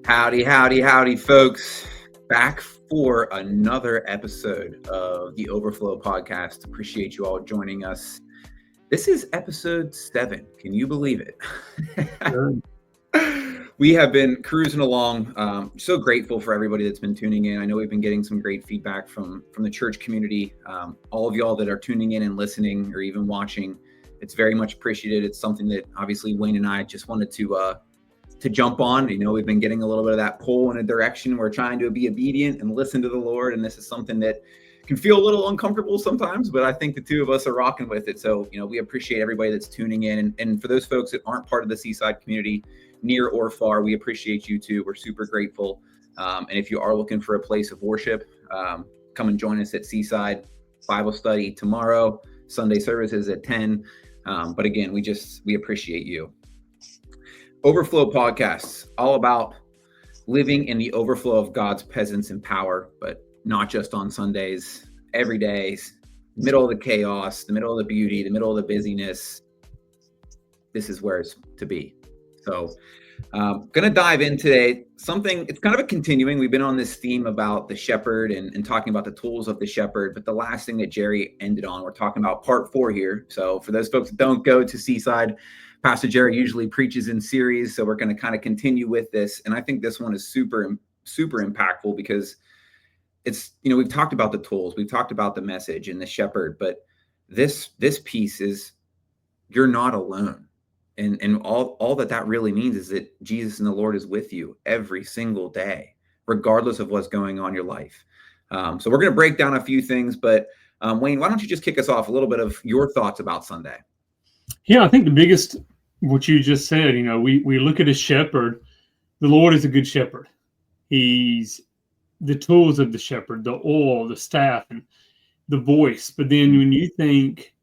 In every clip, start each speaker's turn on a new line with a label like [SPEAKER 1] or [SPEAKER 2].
[SPEAKER 1] Howdy, howdy, howdy, folks. Back for another episode of the Overflow Podcast. Appreciate you all joining us. This is episode 7. Can you believe it? We have been cruising along. So grateful for everybody that's been tuning in. I know we've been getting some great feedback from the church community. All of y'all that are tuning in and listening or even watching, it's very much appreciated. It's something that obviously Wayne and I just wanted to jump on. You know, we've been getting a little bit of that pull in a direction. We're trying to be obedient and listen to the Lord. And this is something that can feel a little uncomfortable sometimes, but I think the two of us are rocking with it. So, you know, we appreciate everybody that's tuning in. And for those folks that aren't part of the Seaside community, near or far, we appreciate you too. We're super grateful. And if you are looking for a place of worship, come and join us at Seaside. Bible study tomorrow, Sunday services at 10. But again, we appreciate you. Overflow Podcasts, all about living in the overflow of God's presence and power, but not just on Sundays, every day, middle of the chaos, the middle of the beauty, the middle of the busyness. This is where it's to be. So going to dive in today. Something, it's kind of a continuing. We've been on this theme about the shepherd and talking about the tools of the shepherd. But the last thing that Jerry ended on, we're talking about part 4 here. So for those folks that don't go to Seaside, Pastor Jerry usually preaches in series. So we're going to kind of continue with this. And I think this one is super, super impactful because it's, you know, we've talked about the tools, we've talked about the message and the shepherd, but this piece is you're not alone. And all that really means is that Jesus and the Lord is with you every single day, regardless of what's going on in your life. So we're going to break down a few things, but Wayne, why don't you just kick us off a little bit of your thoughts about Sunday?
[SPEAKER 2] Yeah, I think the biggest, what you just said, you know, we look at a shepherd. The Lord is a good shepherd. He's the tools of the shepherd, the oil, the staff, and the voice. But then when you think,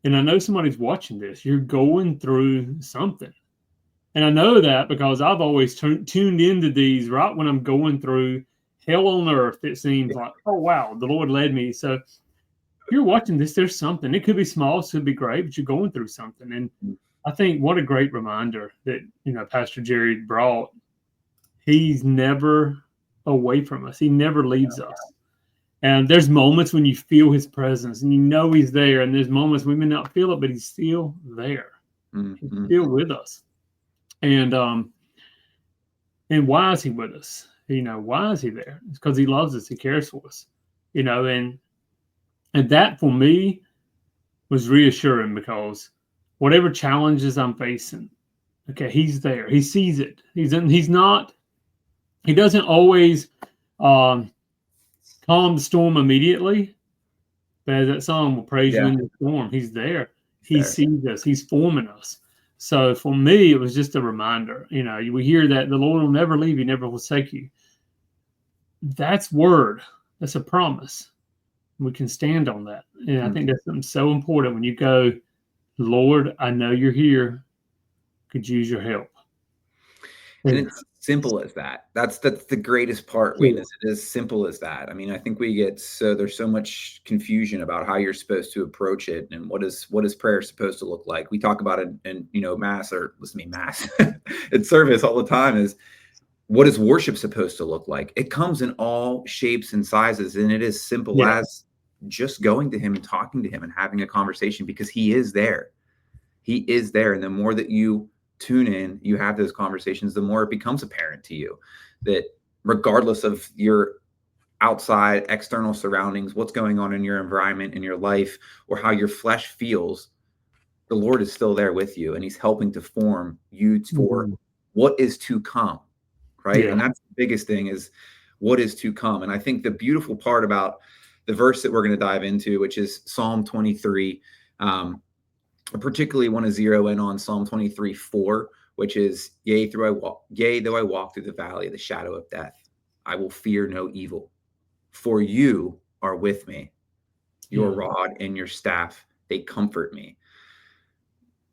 [SPEAKER 2] and I know somebody's watching this, you're going through something. And I know that because I've always tuned into these right when I'm going through hell on earth. It seems like, oh, wow, the Lord led me. So if you're watching this, there's something. It could be small, it could be great, but you're going through something. And I think what a great reminder that, you know, Pastor Jerry brought. He's never away from us. He never leaves us. And there's moments when you feel his presence and you know he's there. And there's moments we may not feel it, but he's still there. Mm-hmm. He's still with us. And why is he with us? You know, why is he there? It's because he loves us. He cares for us. You know, and that for me was reassuring because whatever challenges I'm facing, okay, he's there. He sees it. He doesn't always calm the storm immediately, but as that song will praise you in the storm, he's there. He sees us. He's forming us. So for me, it was just a reminder. You know, we hear that the Lord will never leave you, never forsake you. That's word. That's a promise. We can stand on that. And I think that's something so important when you go, Lord, I know you're here. Could use your help.
[SPEAKER 1] And it's simple as that. That's the greatest part, Wayne, is it as simple as that. I mean, I think there's so much confusion about how you're supposed to approach it and what is prayer supposed to look like. We talk about it in you know, mass at service all the time is what is worship supposed to look like? It comes in all shapes and sizes, and it is simple as just going to him and talking to him and having a conversation because he is there. He is there. And the more that you tune in, you have those conversations, the more it becomes apparent to you that regardless of your outside external surroundings, what's going on in your environment, in your life, or how your flesh feels, the Lord is still there with you and he's helping to form you for what is to come, right? And that's the biggest thing is what is to come. And I think the beautiful part about the verse that we're going to dive into, which is Psalm 23, I particularly want to zero in on Psalm 23:4, which is, yea, though I walk through the valley of the shadow of death, I will fear no evil, for you are with me. Your rod and your staff, they comfort me.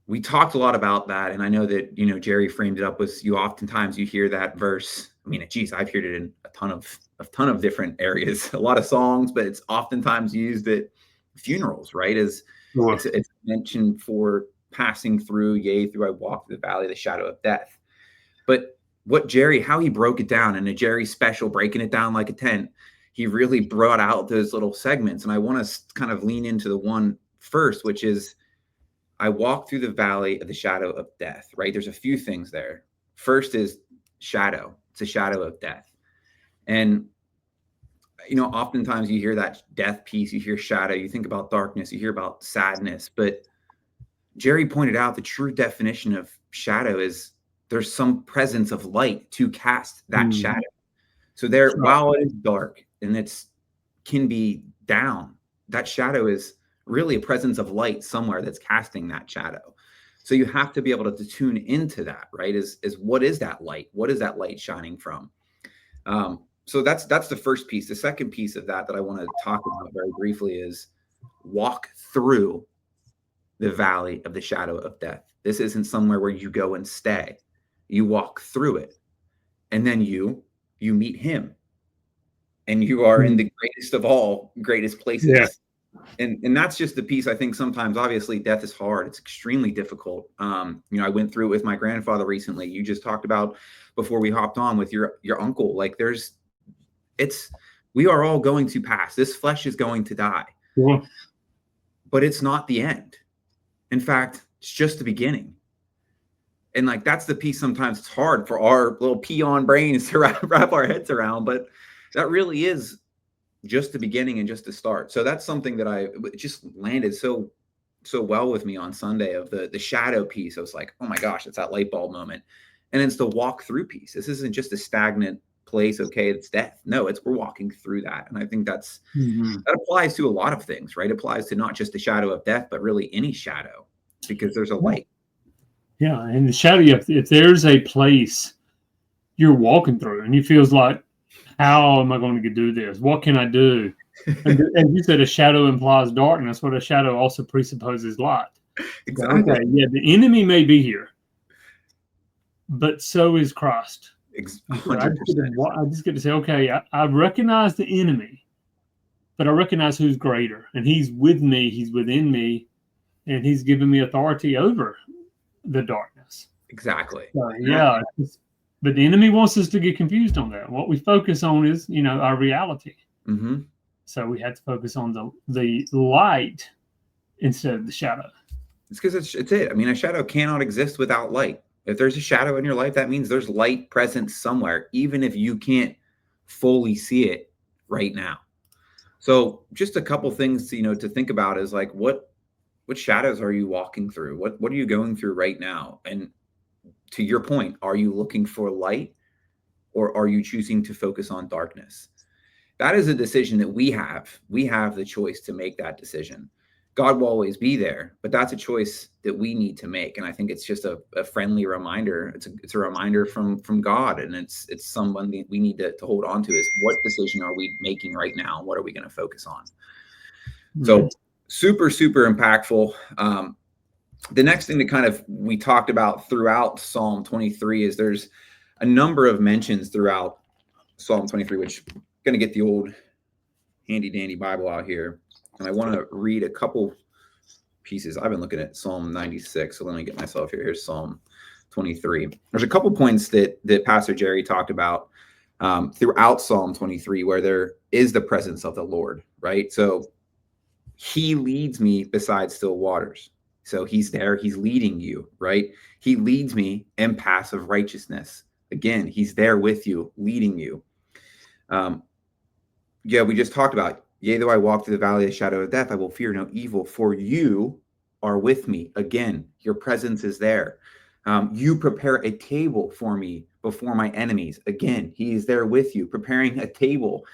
[SPEAKER 1] We talked a lot about that, and I know that, you know, Jerry framed it up with you. Oftentimes you hear that verse. I mean, geez, I've heard it in a ton of different areas, a lot of songs, but it's oftentimes used at funerals, right? It's mentioned for passing through, yea, through I walk through the valley of the shadow of death. But how he broke it down in a Jerry special, breaking it down like a tent. He really brought out those little segments. And I want to kind of lean into the one first, which is I walk through the valley of the shadow of death, right? There's a few things there. First is shadow. It's a shadow of death. And, oftentimes you hear that death piece, you hear shadow, you think about darkness, you hear about sadness. But Jerry pointed out the true definition of shadow is there's some presence of light to cast that shadow. So while it is dark and can be down, that shadow is really a presence of light somewhere that's casting that shadow. So you have to be able to tune into that, right? Is what is that light? What is that light shining from? So that's the first piece. The second piece of that I want to talk about very briefly is walk through the valley of the shadow of death. This isn't somewhere where you go and stay. You walk through it, and then you meet him, and you are in the greatest of all greatest places.
[SPEAKER 2] Yeah.
[SPEAKER 1] And that's just the piece. I think sometimes, obviously, death is hard. It's extremely difficult. I went through it with my grandfather recently. You just talked about before we hopped on with your uncle. Like we are all going to pass. This flesh is going to die, but it's not the end. In fact, it's just the beginning. And like, that's the piece sometimes it's hard for our little peon brains to wrap our heads around, but that really is just the beginning and just the start. So that's something that it just landed so well with me on Sunday of the shadow piece. I was like, oh my gosh, it's that light bulb moment. And it's the walk through piece. This isn't just a stagnant place. Okay, it's death. No, we're walking through that. And I think that applies to a lot of things, right? It applies to not just the shadow of death, but really any shadow, because there's a light.
[SPEAKER 2] Yeah. And the shadow, if there's a place you're walking through and you feels like, how am I going to do this? What can I do? And you said a shadow implies darkness, but a shadow also presupposes light.
[SPEAKER 1] Exactly.
[SPEAKER 2] Okay, yeah, the enemy may be here, but so is Christ.
[SPEAKER 1] 100%.
[SPEAKER 2] I just get to say, okay, I recognize the enemy, but I recognize who's greater, and he's with me, he's within me, and he's given me authority over the darkness.
[SPEAKER 1] Exactly.
[SPEAKER 2] Yeah. But the enemy wants us to get confused on that. What we focus on is, our reality.
[SPEAKER 1] Mm-hmm.
[SPEAKER 2] So we have to focus on the light instead of the shadow.
[SPEAKER 1] It's because it's it. I mean, a shadow cannot exist without light. If there's a shadow in your life, that means there's light present somewhere, even if you can't fully see it right now. So just a couple things, to think about is like, what shadows are you walking through? What are you going through right now? And to your point, are you looking for light, or are you choosing to focus on darkness? That is a decision that we have. We have the choice to make that decision. God will always be there, but that's a choice that we need to make. And I think it's just a friendly reminder. It's a reminder from God, and it's someone that we need to hold on to is, what decision are we making right now? What are we going to focus on? So super, super impactful. The next thing that kind of we talked about throughout Psalm 23 is there's a number of mentions throughout Psalm 23, which I'm going to get the old handy dandy Bible out here. And I want to read a couple pieces. I've been looking at Psalm 96. So let me get myself here. Here's Psalm 23. There's a couple points that Pastor Jerry talked about throughout Psalm 23, where there is the presence of the Lord, right? So he leads me beside still waters. So he's there, he's leading you, right? He leads me in paths of righteousness. Again, he's there with you, leading you. We just talked about, yea, though I walk through the valley of the shadow of death, I will fear no evil, for you are with me. Again, your presence is there. You prepare a table for me before my enemies. Again, he is there with you, preparing a table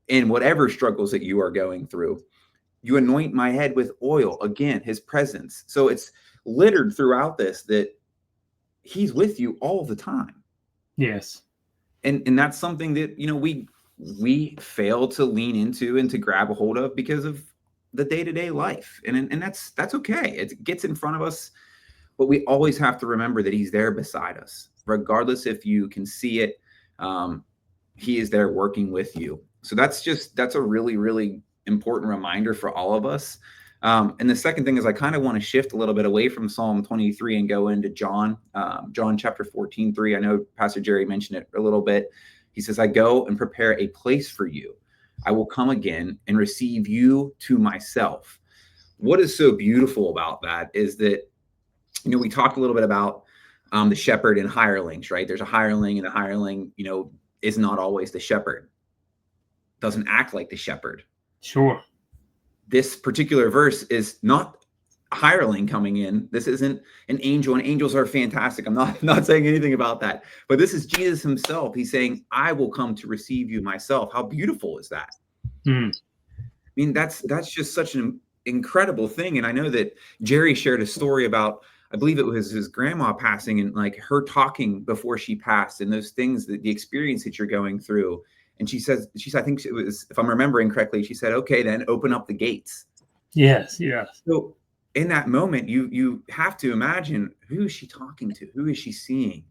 [SPEAKER 1] in whatever struggles that you are going through. You anoint my head with oil. Again, his presence. So it's littered throughout this that he's with you all the time.
[SPEAKER 2] Yes.
[SPEAKER 1] And that's something that, we fail to lean into and to grab a hold of because of the day-to-day life. And that's okay. It gets in front of us, but we always have to remember that he's there beside us. Regardless if you can see it, he is there working with you. So that's a really, really important reminder for all of us. And the second thing is I kind of want to shift a little bit away from Psalm 23 and go into John chapter 14:3. I know Pastor Jerry mentioned it a little bit. He says, I go and prepare a place for you. I will come again and receive you to myself. What is so beautiful about that is that, we talked a little bit about the shepherd and hirelings, right? There's a hireling, and the hireling, is not always the shepherd. Doesn't act like the shepherd.
[SPEAKER 2] Sure.
[SPEAKER 1] This particular verse is not a hireling coming in. This isn't an angel, and angels are fantastic. I'm not saying anything about that, but this is Jesus himself. He's saying, I will come to receive you myself. How beautiful is that? I mean, that's just such an incredible thing. And I know that Jerry shared a story about, I believe it was his grandma passing, and like her talking before she passed, and those things, that the experience that you're going through. And she said, I think it was, if I'm remembering correctly, she said, okay, then open up the gates.
[SPEAKER 2] Yes. Yes.
[SPEAKER 1] So in that moment, you have to imagine, who is she talking to? Who is she seeing?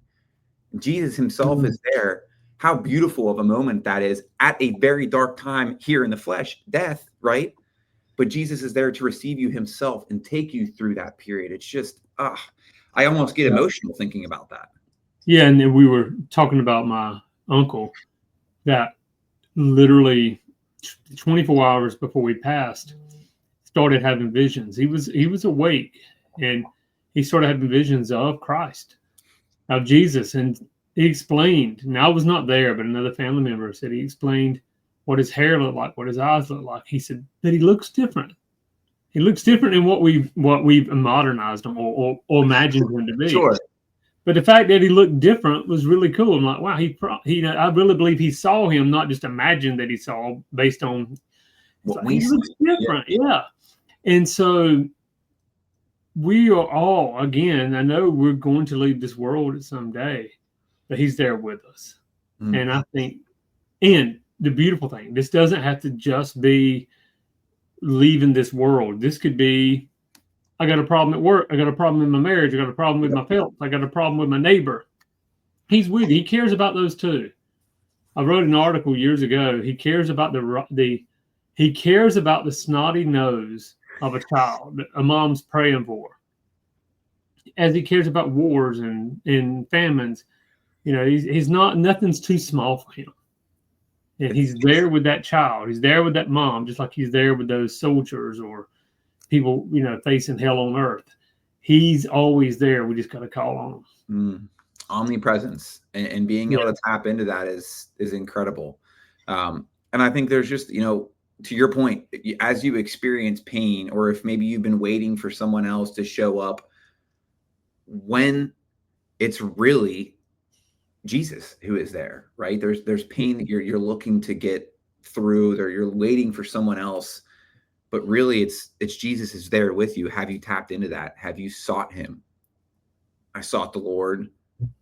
[SPEAKER 1] Jesus himself is there. How beautiful of a moment that is, at a very dark time here in the flesh, death, right? But Jesus is there to receive you himself and take you through that period. It's just, I almost get emotional thinking about that.
[SPEAKER 2] Yeah. And then we were talking about my uncle that literally 24 hours before we passed started having visions. He was awake, and he started having visions of Christ, of Jesus. And he explained, and I was not there, but another family member said he explained what his hair looked like, what his eyes looked like. He said that he looks different. He looks different in what we've modernized him or imagined him to be.
[SPEAKER 1] Sure.
[SPEAKER 2] But the fact that he looked different was really cool. I'm like, wow, I really believe he saw him, not just imagined that he saw based on
[SPEAKER 1] what
[SPEAKER 2] he looks different. Yeah. And so we are all, again, I know we're going to leave this world someday, but he's there with us. And I think, and the beautiful thing, this doesn't have to just be leaving this world. This could be, I got a problem at work. I got a problem in my marriage. I got a problem with my health. I got a problem with my neighbor. He's with you. He cares about those too. I wrote an article years ago. He cares about he cares about the snotty nose of a child that a mom's praying for, as he cares about wars and famines. He's not, nothing's too small for him. And he's there with that child. He's there with that mom, just like he's there with those soldiers or people, facing hell on earth. He's always there. We just got to call on him.
[SPEAKER 1] Omnipresence and being able to tap into that is incredible. And I think there's just, to your point, as you experience pain, or if maybe you've been waiting for someone else to show up, when it's really Jesus who is there, right? There's pain that you're looking to get through, or you're waiting for someone else, but really it's Jesus is there with you. Have you tapped into that? Have you sought him? I sought the Lord.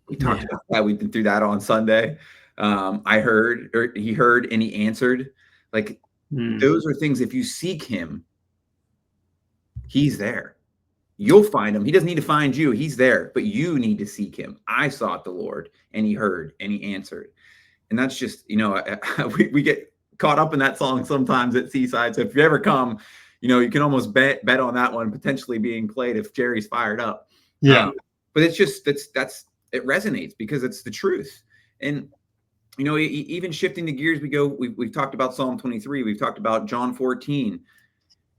[SPEAKER 1] We talked about that. We've been through that on Sunday. He heard and he answered. Like those are things, if you seek him, he's there. You'll find him. He doesn't need to find you. He's there, but you need to seek him. I sought the Lord, and he heard and he answered. And that's just, we get caught up in that song sometimes at Seaside. So if you ever come, you can almost bet on that one potentially being played if Jerry's fired up.
[SPEAKER 2] Yeah.
[SPEAKER 1] But it's just, it resonates because it's the truth. And, even shifting the gears, we've talked about Psalm 23. We've talked about John 14,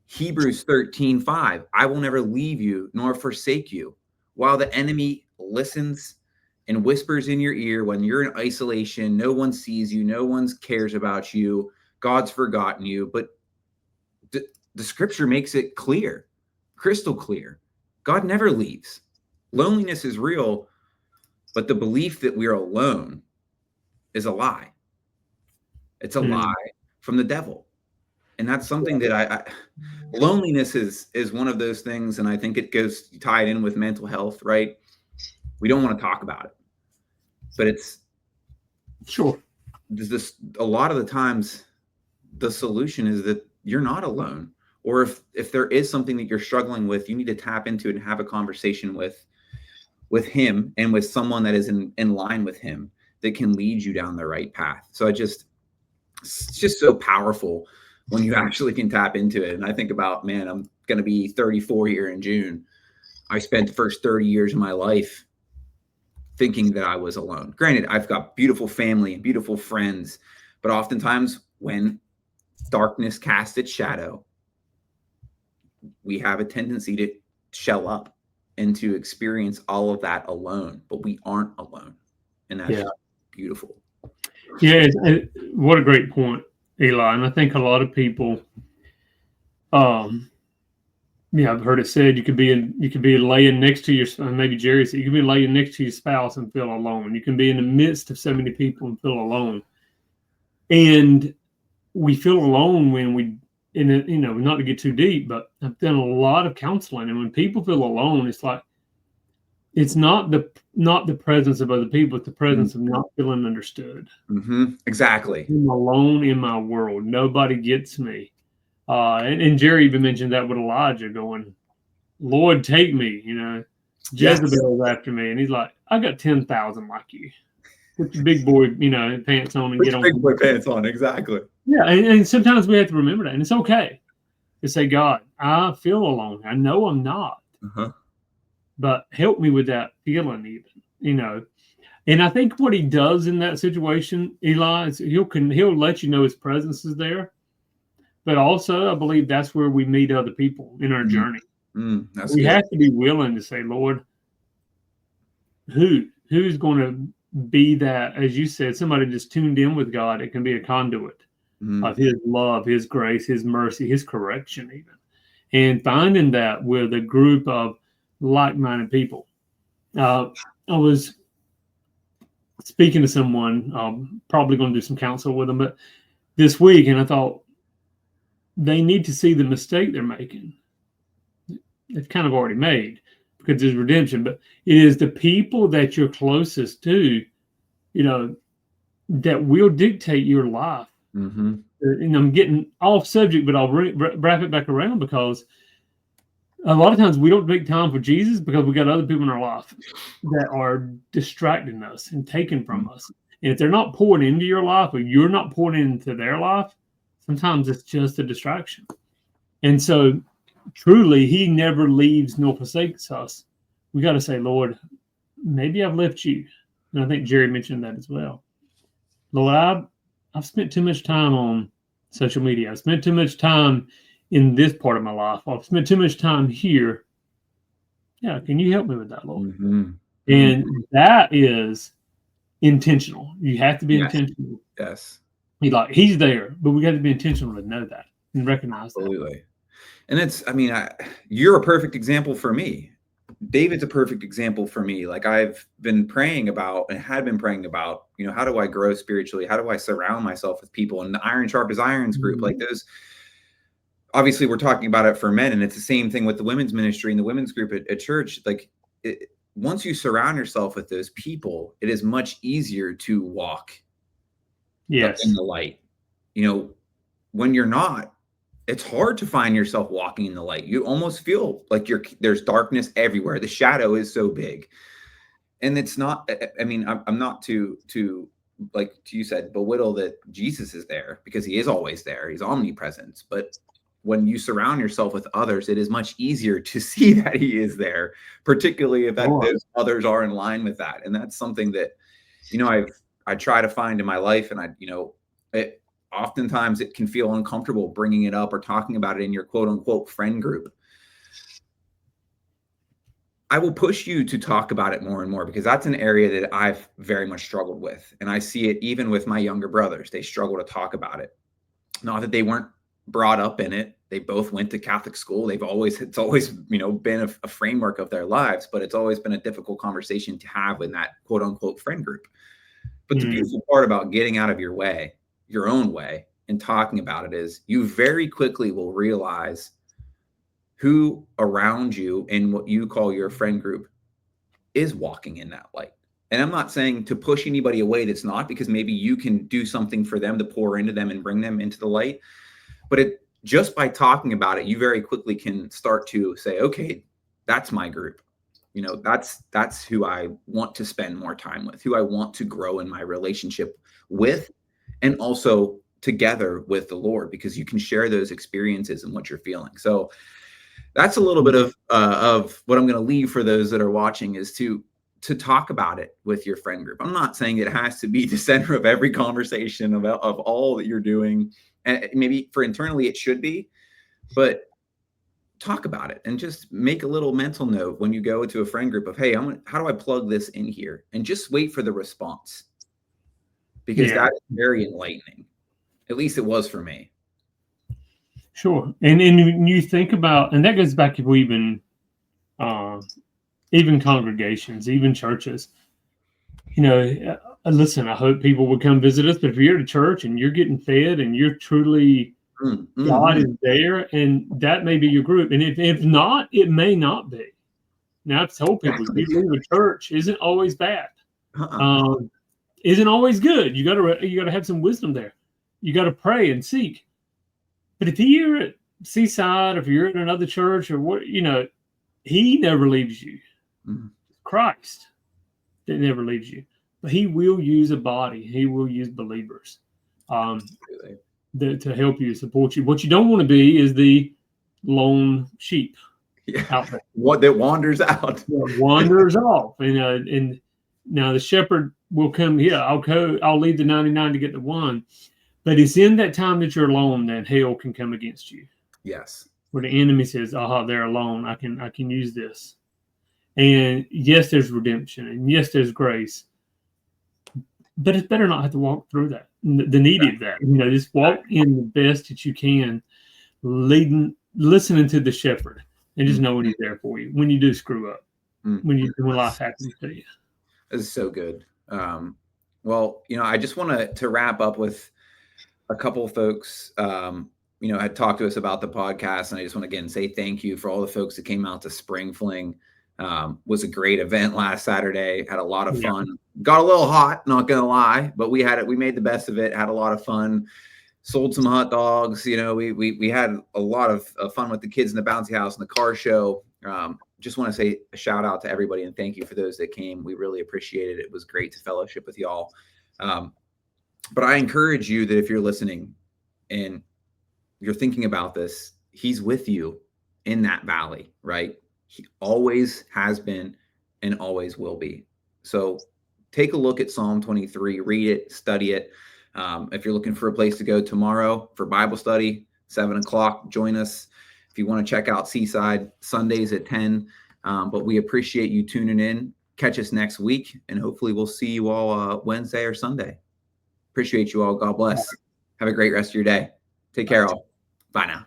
[SPEAKER 1] Hebrews 13:5. I will never leave you nor forsake you. While the enemy listens and whispers in your ear when you're in isolation, no one sees you, no one cares about you, God's forgotten you. But the scripture makes it clear, crystal clear. God never leaves. Loneliness is real, but the belief that we're alone is a lie. It's a lie from the devil. And that's something that loneliness is one of those things. And I think it goes tied in with mental health, right? We don't want to talk about it, but it's a lot of the times the solution is that you're not alone. Or if there is something that you're struggling with, you need to tap into it and have a conversation with him and with someone that is in line with him that can lead you down the right path. So it's just so powerful when you actually can tap into it. And I think about, man, going to be 34 here in June. I spent the first 30 years of my life thinking that I was alone. Granted, I've got beautiful family and beautiful friends, but oftentimes when darkness casts its shadow, we have a tendency to shell up and to experience all of that alone, but we aren't alone. And that's beautiful.
[SPEAKER 2] Yeah, what a great point, Eli. And I think a lot of people, I've heard it said you could be laying next to your, maybe Jerry said, you could be laying next to your spouse and feel alone. You can be in the midst of so many people and feel alone. And we feel alone when we, not to get too deep, but I've done a lot of counseling. And when people feel alone, it's like, it's not the presence of other people, it's the presence of not feeling understood.
[SPEAKER 1] Exactly.
[SPEAKER 2] I'm alone in my world. Nobody gets me. And Jerry even mentioned that with Elijah going, Lord, take me, Jezebel's after me. And he's like, I got 10,000 like you. Put your big boy, pants on and
[SPEAKER 1] Put
[SPEAKER 2] get
[SPEAKER 1] your
[SPEAKER 2] on.
[SPEAKER 1] Big boy pants on, exactly.
[SPEAKER 2] Yeah, and sometimes we have to remember that. And it's okay to say, God, I feel alone. I know I'm not. But help me with that feeling even, And I think what he does in that situation, Eli, is he'll let you know his presence is there. But also, I believe that's where we meet other people in our journey. We have to be willing to say, Lord, who's going to be that, as you said, somebody just tuned in with God. It can be a conduit of his love, his grace, his mercy, his correction even. And finding that with a group of like-minded people. I was speaking to someone, probably going to do some counsel with them, but this week, and I thought they need to see the mistake they're making. They've kind of already made because there's redemption, but it is the people that you're closest to, that will dictate your life. And I'm getting off subject, but I'll wrap it back around because a lot of times we don't make time for Jesus because we got other people in our life that are distracting us and taking from us. And if they're not pouring into your life or you're not pouring into their life, sometimes it's just a distraction. And so truly, he never leaves nor forsakes us. We got to say, Lord, maybe I've left you. And I think Jerry mentioned that as well. Lord, I've spent too much time on social media. I've spent too much time in this part of my life. I've spent too much time here. Yeah, can you help me with that, Lord? And that is intentional. You have to be intentional.
[SPEAKER 1] Yes.
[SPEAKER 2] He's there, but we got to be intentional to know that and recognize
[SPEAKER 1] that. And you're a perfect example for me. David's a perfect example for me. Like I've been praying about and had been praying about, how do I grow spiritually? How do I surround myself with people? And the Iron Sharpens Irons group, like those. Obviously, we're talking about it for men, and it's the same thing with the women's ministry and the women's group at church. Once you surround yourself with those people, it is much easier to walk in the light. When you're not, it's hard to find yourself walking in the light. You almost feel like there's darkness everywhere. The shadow is so big. And it's not, I'm not to like you said, belittle that Jesus is there because he is always there. He's omnipresent. But when you surround yourself with others, it is much easier to see that he is there, particularly if those others are in line with that. And that's something that, I try to find in my life. And oftentimes it can feel uncomfortable bringing it up or talking about it in your quote unquote friend group. I will push you to talk about it more and more because that's an area that I've very much struggled with. And I see it even with my younger brothers. They struggle to talk about it. Not that they weren't brought up in it. They both went to Catholic school. It's always, been a framework of their lives, but it's always been a difficult conversation to have in that quote unquote friend group. But the beautiful part about getting out of your way, your own way, and talking about it is you very quickly will realize who around you in what you call your friend group is walking in that light. And I'm not saying to push anybody away that's not, because maybe you can do something for them to pour into them and bring them into the light. But just by talking about it, you very quickly can start to say, okay, that's my group. That's who I want to spend more time with, who I want to grow in my relationship with, and also together with the Lord, because you can share those experiences and what you're feeling. So that's a little bit of what I'm going to leave for those that are watching, is to talk about it with your friend group. I'm not saying it has to be the center of every conversation of all that you're doing. And maybe for internally it should be, but talk about it and just make a little mental note when you go to a friend group of, hey, how do I plug this in here? And just wait for the response, because that is very enlightening. At least it was for me.
[SPEAKER 2] Sure. And when you think about, and that goes back to even congregations, even churches, listen, I hope people would come visit us, but if you're at a church and you're getting fed and you're truly, God is there, and that may be your group. And if not, it may not be. Now, I've told people, you leave a church isn't always bad. Isn't always good. You gotta have some wisdom there. You got to pray and seek. But if you're at Seaside, if you're in another church or what, he never leaves you. Christ that never leaves you. But he will use a body. He will use believers to help you, support you. What you don't want to be is the lone sheep out there.
[SPEAKER 1] What that wanders out.
[SPEAKER 2] Wanders off. And now the shepherd will come here. I'll leave the 99 to get the one. But it's in that time that you're alone that hell can come against you.
[SPEAKER 1] Yes.
[SPEAKER 2] Where the enemy says, they're alone. I can use this. And yes, there's redemption. And yes, there's grace. But it's better not have to walk through that. The need of that. Just walk in the best that you can, listening to the shepherd, and just knowing he's there for you when you do screw up, when life happens to you.
[SPEAKER 1] This is so good. Well, I just want to wrap up with a couple of folks, had talked to us about the podcast, and I just want to again say thank you for all the folks that came out to Spring Fling. Was a great event last Saturday. Had a lot of fun. Got a little hot, not gonna lie, but we made the best of it. Had a lot of fun. Sold some hot dogs. We had a lot of fun with the kids in the bouncy house and the car show. Just want to say a shout out to everybody and thank you for those that came. We really appreciated it. It was great to fellowship with y'all. But I encourage you that if you're listening and you're thinking about this, he's with you in that valley, right? He always has been and always will be. So take a look at Psalm 23, read it, study it. If you're looking for a place to go tomorrow for Bible study, 7:00, join us. If you want to check out Seaside, Sundays at 10. But we appreciate you tuning in. Catch us next week, and hopefully we'll see you all Wednesday or Sunday. Appreciate you all. God bless. Have a great rest of your day. Take care all. Bye now.